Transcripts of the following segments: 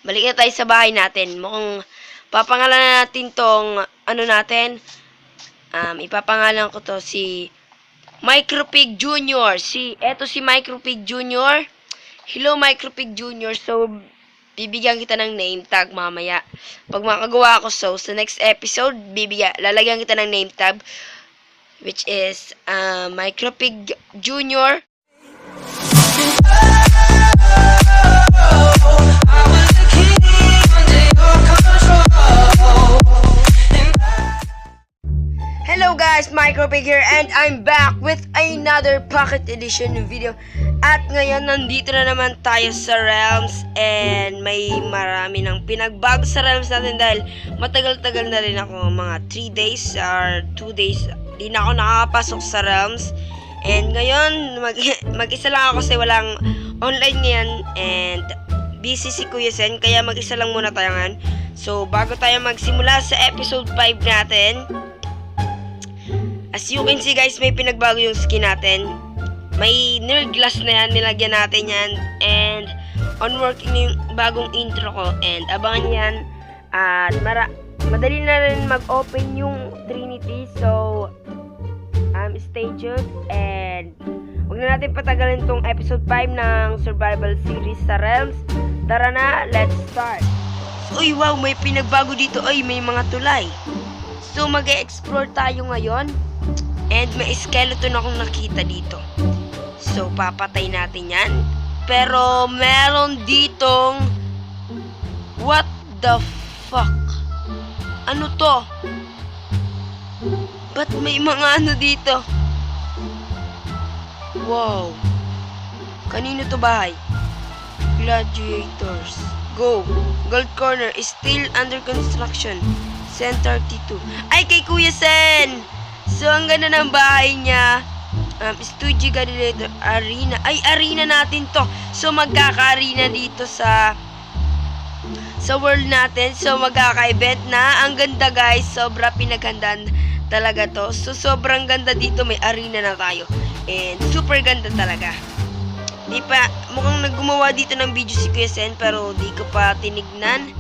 balik na tayo sa bahay natin. Mukhang papangalan natin tong ipapangalan ko to si Micropig Jr. Eto si Micropig Jr. Hello Micropig Jr. So, bibigyan kita ng name tag mamaya. Pag makagawa ako sa next episode, lalagyan kita ng name tag, which is Micropig Jr. Hello guys, Micropig here, and I'm back with another pocket edition video. At ngayon, nandito na naman tayo sa Realms, and may marami nang pinagbago sa Realms natin dahil matagal-tagal na rin ako, mga 3 days or 2 days, di na ako nakakapasok sa Realms. And ngayon, mag-isa lang ako kasi walang online ngayon, and busy si Kuya Sen, kaya mag-isa lang muna tayo ngayon. So, bago tayo magsimula sa episode 5 natin, as you can see guys, may pinagbago yung skin natin. May nerd glass na yan, nilagyan natin yan. And on working na yung bagong intro ko. And abangan yan. At madali na rin mag-open yung Trinity. So, stay tuned. And huwag na natin patagalin tong episode 5 ng survival series sa Realms. Tara na, let's start. Uy, wow, may pinagbago dito. Uy, may mga tulay. So, mag-e-explore tayo ngayon. And may skeleton akong nakita dito. So, papatay natin yan. Pero, meron ditong... What the fuck? Ano to? Ba't may mga ano dito? Wow. Kanino to bahay? Gladiators. Go. Gold corner is still under construction. Center T2. Ay, kay Kuya Sen! So, ang ganda ng bahay niya. Studio Gladiator Arena. Ay, arena natin to. So, magkaka-arena dito sa world natin. So, magkaka-event na. Ang ganda guys. Sobra pinaghandaan talaga to. So, sobrang ganda dito. May arena na tayo. And, super ganda talaga. Mukhang naggumawa dito ng video si Kuya Sen, pero di ko pa tinignan.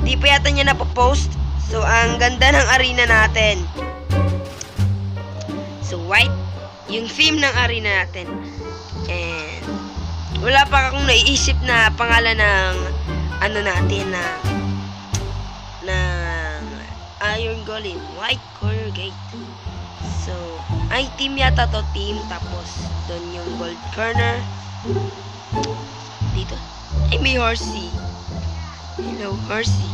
Di pa yata niya napopost. So, ang ganda ng arena natin. So, white, yung theme ng arena natin. And, wala pa akong naiisip na pangalan ng, natin ng Iron Golem, White Corner Gate. So, ay, team yata to, team. Tapos, doon yung Gold Corner. Dito. Ay, may horsey. Hello, horsey.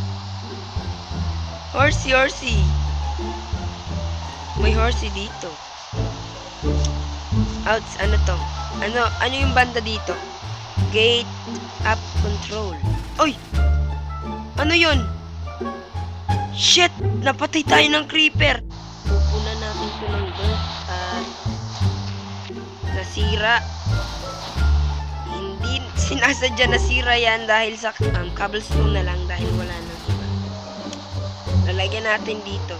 Horsey. May horsey dito. Outs, ano to? Ano yung banda dito? Gate up control. Oy! Ano yun? Shit! Napatay tayo ng creeper. Pupunan natin ito ng dirt at nasira. Hindi sinasadya nasira yan dahil sa cobblestone na lang dahil wala nang iba. Lalagyan natin dito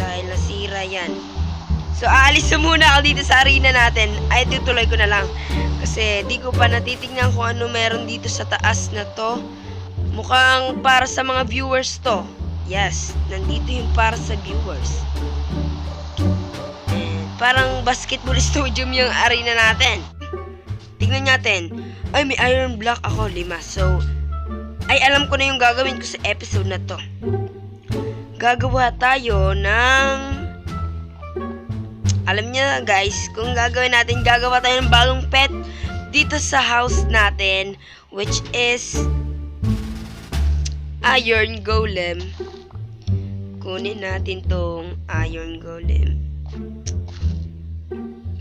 dahil nasira yan. So, aalis na muna ako dito sa arena natin. Ay, tutuloy ko na lang. Kasi, di ko pa natitignan kung ano meron dito sa taas na to. Mukhang para sa mga viewers to. Yes, nandito yung para sa viewers. And, parang basketball stadium yung arena natin. Tignan natin. Ay, may iron block ako, 5. So, ay, alam ko na yung gagawin ko sa episode na to. Gagawa tayo ng... Alam niyo guys, kung gagawa tayo ng bagong pet dito sa house natin, which is Iron Golem. Kunin natin tong Iron Golem.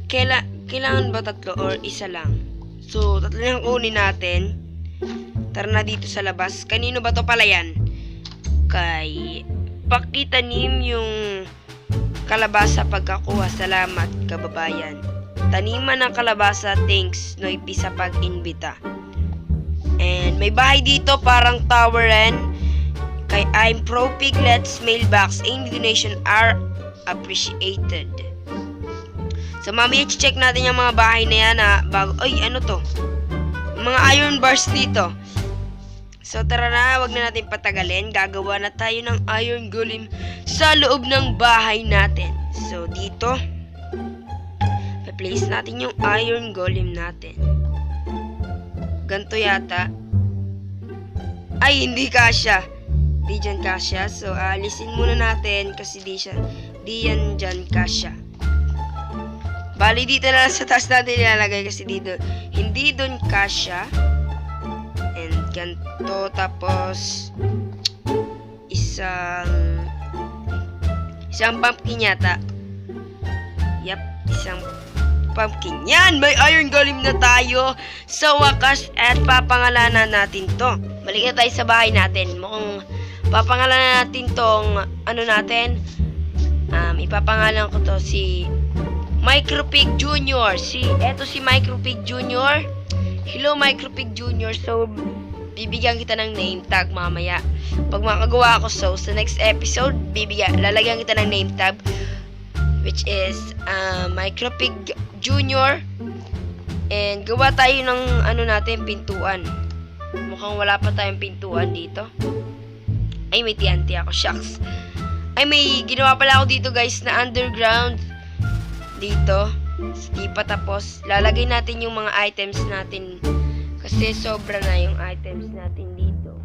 Kailangan ba 3 or isa lang? So, 3 lang kunin natin. Tara na dito sa labas. Kanino ba to pala yan? Kay Pakitanim yung kalabasa pagkakuha. Salamat, kababayan. Taniman ng kalabasa, thanks, Noipi, sa pag-invita. And may bahay dito, parang tower rin. Kay I'm Pro Piglets, mailbox, any donation are appreciated. So, mamaya check natin yung mga bahay na yan bago. Ay, ano to? Mga iron bars dito. So tara na, wag na natin patagalin. Gagawa na tayo ng iron golem sa loob ng bahay natin. So dito, i-place natin yung iron golem natin. Ganto yata. Ay, hindi kasya. Di dyan kasya. So alisin muna natin kasi di yan dyan kasya. Bali dito na lang sa taas natin ilalagay kasi dito hindi doon kasya. And ganto, tapos isang pumpkin yata. Yep, isang pumpkin. Yan, may iron golem na tayo sa wakas at papangalanan natin to. Balik na tayo sa bahay natin. Mukhang papangalanan natin tong ano natin. Ipapangalan ko to si Micropig Jr. Eto si Micropig Jr. Hello Micropig Jr. So, bibigyan kita ng name tag mamaya. Pag makagawa ako sa next episode, lalagyan kita ng name tag which is Micropig Jr. And gawa tayo ng ano natin, pintuan. Mukhang wala pa tayong pintuan dito. Ay, may TNT ako, shucks. Ay, may ginawa pala ako dito guys na underground. Dito, di pa tapos. Lalagay natin yung mga items natin kasi sobra na yung items natin dito.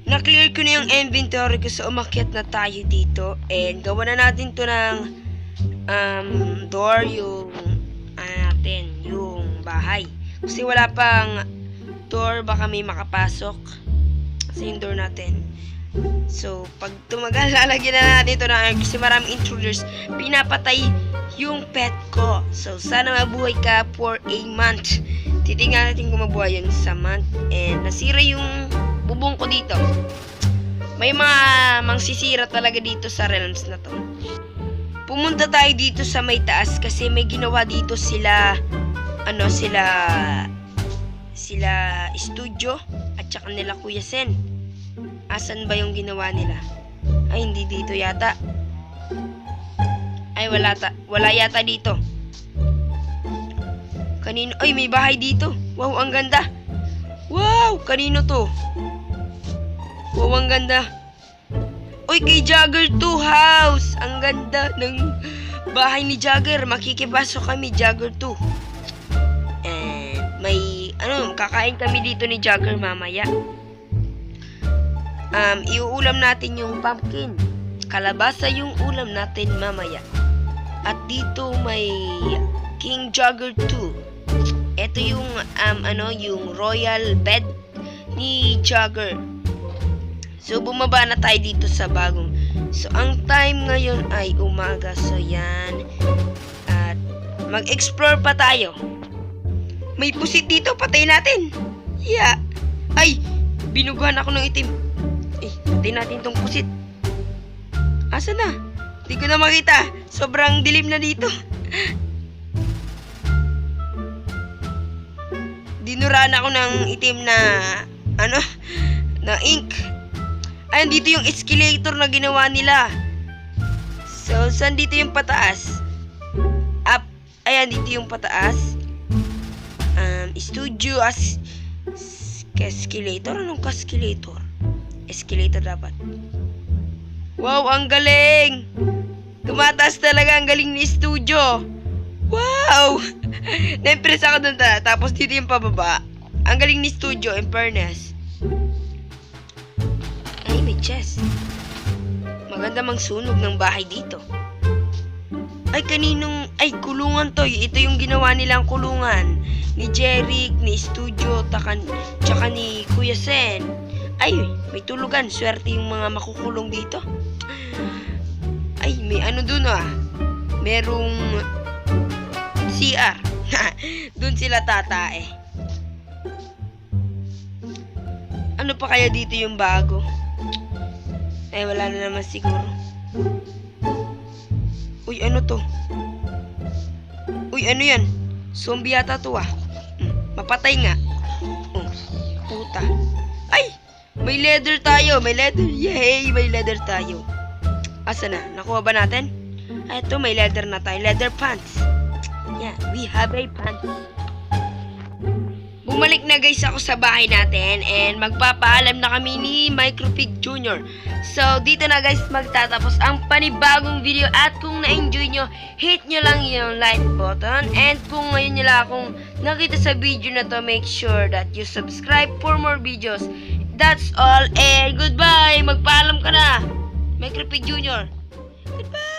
Na-clear ko na yung inventory ko, so umakyat na tayo dito. And gawa na natin to ng door, yung yung bahay. Kasi wala pang door, baka may makapasok sa yung door natin. So, pag tumagal, lalagyan na natin ito na kasi maraming intruders. Pinapatay yung pet ko. So, sana mabuhay ka for a month. Titingnan natin kung mabuhay yun sa month. And nasira yung bubong ko dito. May mga mangsisira talaga dito sa realms na to. Pumunta tayo dito sa may taas kasi may ginawa dito sila studio at saka nila Kuya Sen. Asan ba yung ginawa nila? Ay, hindi dito yata. Ay, wala yata dito. Kanino? Ay, may bahay dito. Wow, ang ganda. Wow, kanino to? Wow, ang ganda. Uy, kay Jagger 2 house. Ang ganda ng bahay ni Jagger. Makikipasok kami, Jagger 2. And may, kakain kami dito ni Jagger mamaya. Iuulam natin yung pumpkin. Kalabasa yung ulam natin mamaya. At dito may King Jagger 2. Ito yung yung royal bed ni Jagger. So bumaba na tayo dito sa bagong. So ang time ngayon ay umaga. So yan. At mag-explore pa tayo. May pusit dito, patay natin. Yeah. Ay, binuguhan ako ng itim. Patay natin tong pusit. Asa na? Hindi ko na makita. Sobrang dilim na dito. Dinuraan ako ng itim na na ink. Ayan, dito yung escalator na ginawa nila. So, saan dito yung pataas? Up. Ayan, dito yung pataas. Studio escalator? Anong escalator? Escalator dapat. Wow, ang galing! Tumataas talaga, ang galing ni studio. Wow! Na-impress ako dun tapos dito yung pababa. Ang galing ni studio, in fairness. Ay, may chest. Maganda mang sunog ng bahay dito. Ay, kulungan to. Ito yung ginawa nilang kulungan. Ni Jeric, ni Studio, tsaka ni Kuya Sen. Ay, may tulugan. Swerte yung mga makukulong dito. Ay, may dun merong CR. Dun sila tatae. Ano pa kaya dito yung bago? Ay, wala na naman siguro. Uy, ano to? Uy, ano yan? Zombie yata to Mapatay nga. Puta. Ay! May leather tayo. May leather. Yay! May leather tayo. Asa na? Nakuha ba natin? Eto, may leather na tayo. Leather pants. Yeah, we have a pants. bumalik na guys ako sa bahay natin and magpapaalam na kami ni Micropig Jr. So, dito na guys magtatapos ang panibagong video at kung na-enjoy nyo, hit nyo lang yung like button and kung ngayon nyo lang akong nakita sa video na to, make sure that you subscribe for more videos. That's all and goodbye! Magpaalam ka na! Micropig Jr. Goodbye!